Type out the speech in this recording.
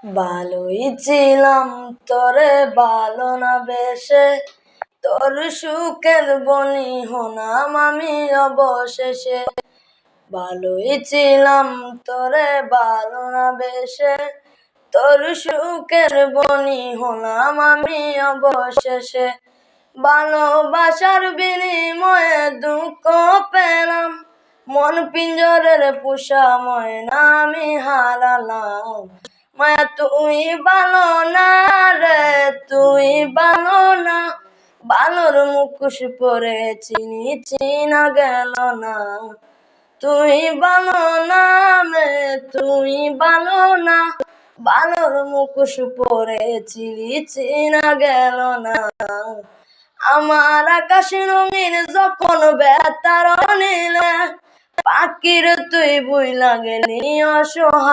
ভালোই ছিলাম তোরে ভালো না বেশে, তোর সুখের বনি হলাম আমি অবশেষে। ভালোই ছিলাম তোরে ভালো না বেশে, তোর সুখের বনি হলাম আমি অবশেষে। ভালোবাসার বিনিময়ে দুঃখ পেলাম, মন পিঞ্জরের পোষা ময়না আমি হারালাম। মায়া তুই ভালো না রে, তুই ভালো না, ভালোর মুখোশ পরে চিনা গেল না। তুই ভালো না মে, তুই ভালো না, ভালোর মুখোশ পরে চিনা গেল না। আমার আকাশ রঙিন যখন বেতার নীলে, পাখির তুই বুইলা গেলি অসহায়।